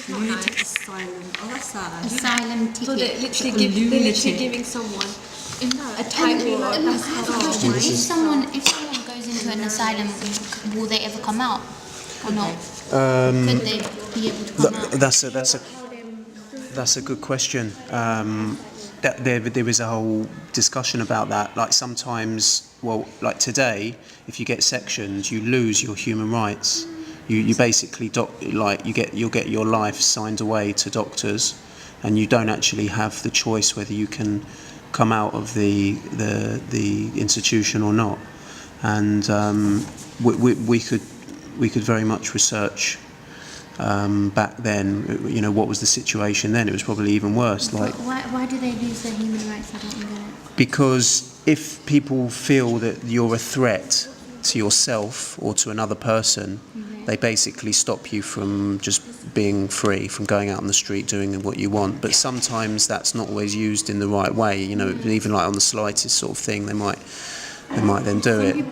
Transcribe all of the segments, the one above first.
lunatic asylum. Oh, that's sad. Asylum ticket. So they're literally giving someone a title. If someone goes into an asylum, will they ever come out or not? Could they be able to come out? That's a good question. There is a whole discussion about that. Like sometimes, well, like today, if you get sectioned, you lose your human rights. You basically you'll get your life signed away to doctors, and you don't actually have the choice whether you can come out of the institution or not. And we could very much research. Back then, what was the situation then? It was probably even worse. Like, why do they lose their human rights? I don't get it. Because if people feel that you're a threat to yourself or to another person, they basically stop you from just being free, from going out on the street doing what you want. But sometimes that's not always used in the right way. Even like on the slightest sort of thing, they might then do it.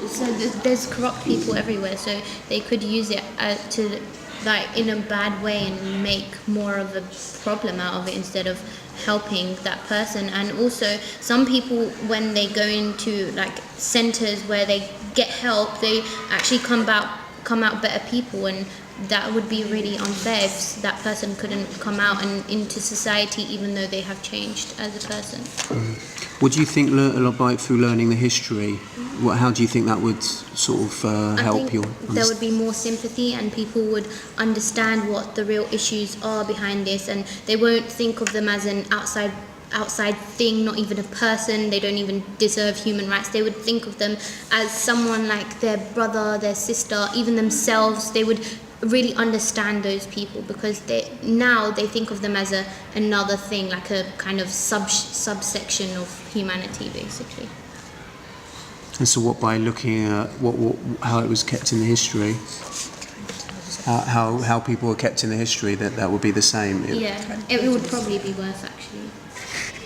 So there's corrupt people everywhere, so they could use it to, like, in a bad way and make more of a problem out of it instead of helping that person. And also, some people, when they go into like centres where they get help, they actually come out better people, and that would be really unfair if that person couldn't come out and into society even though they have changed as a person. What do you think through learning the history? How do you think that would sort of help you? There would be more sympathy, and people would understand what the real issues are behind this, and they won't think of them as an outside thing, not even a person. They don't even deserve human rights. They would think of them as someone like their brother, their sister, even themselves. They would really understand those people, because they think of them as another thing, like a kind of subsection of humanity, basically. And so, what, by looking at how it was kept in the history, how people were kept in the history, that would be the same? It would probably be worse, actually.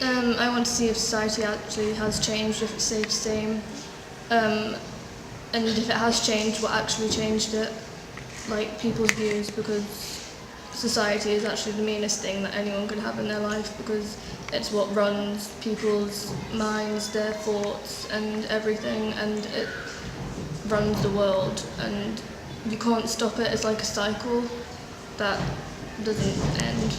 I want to see if society actually has changed, if it stayed the same, and if it has changed, what actually changed it, like people's views, because society is actually the meanest thing that anyone could have in their life, because it's what runs people's minds, their thoughts and everything, and it runs the world, and you can't stop it. It's like a cycle that doesn't end.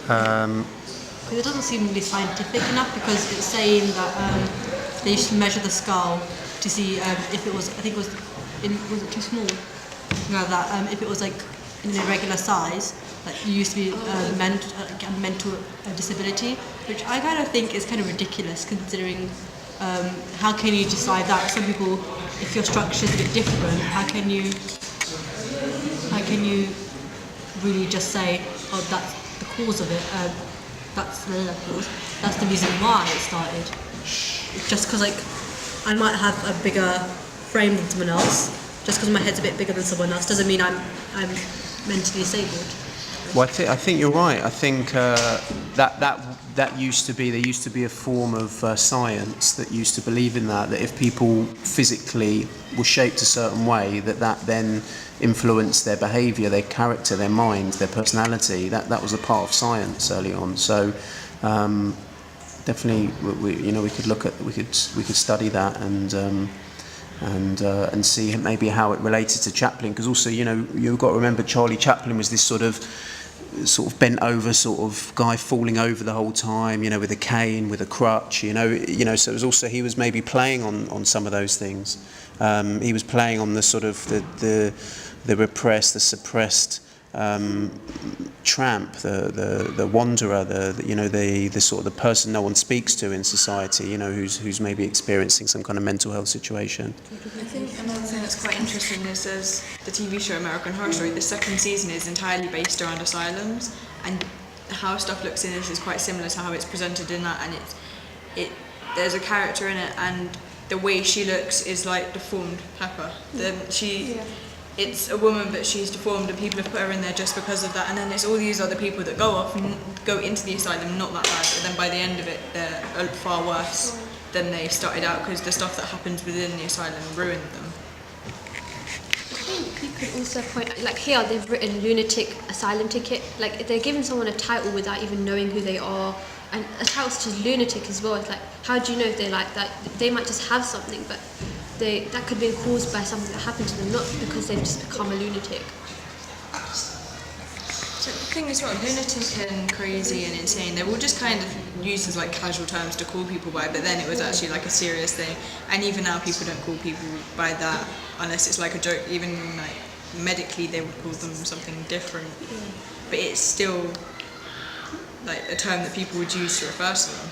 Because it doesn't seem really scientific enough, because it's saying that they used to measure the skull to see if it was, I think it was it too small? That if it was like in an irregular size, that you used to be mental disability, which I kind of think is kind of ridiculous, considering how can you decide that? Some people, if your structure is a bit different, how can you really just say, oh, that's the cause of it, that's the cause, that's the reason why it started? Just because, like, I might have a bigger frame than someone else, just because my head's a bit bigger than someone else doesn't mean I'm mentally disabled. Well, I think you're right. I think that used to be, there used to be a form of science that used to believe in that if people physically were shaped a certain way, that then influenced their behaviour, their character, their mind, their personality. That was a part of science early on. So definitely, we could study that and see maybe how it related to Chaplin, because also you've got to remember Charlie Chaplin was this sort of bent over sort of guy, falling over the whole time, with a cane, with a crutch, so it was also, he was maybe playing on some of those things. He was playing on the sort of the repressed, the suppressed tramp, the wanderer, the sort of the person no one speaks to in society, who's maybe experiencing some kind of mental health situation. I think another thing that's quite interesting is there's the TV show American Horror Story. The second season is entirely based around asylums, and how stuff looks in it is quite similar to how it's presented in that. And there's a character in it, and the way she looks is like deformed Pepper. It's a woman, but she's deformed, and people have put her in there just because of that. And then there's all these other people that go off and go into the asylum not that bad, but then by the end of it they're far worse than they started out, because the stuff that happens within the asylum ruined them. you could also point, like here they've written lunatic asylum ticket, like they're giving someone a title without even knowing who they are, and a title such as lunatic as well. It's like, how do you know if they're like that? They might just have something, but that could be caused by something that happened to them, not because they've just become a lunatic. So the thing is, what lunatic and crazy and insane, they're all just kind of used as like casual terms to call people by, but then it was actually like a serious thing. And even now, people don't call people by that unless it's like a joke. Even like medically, they would call them something different, but it's still like a term that people would use to refer to them.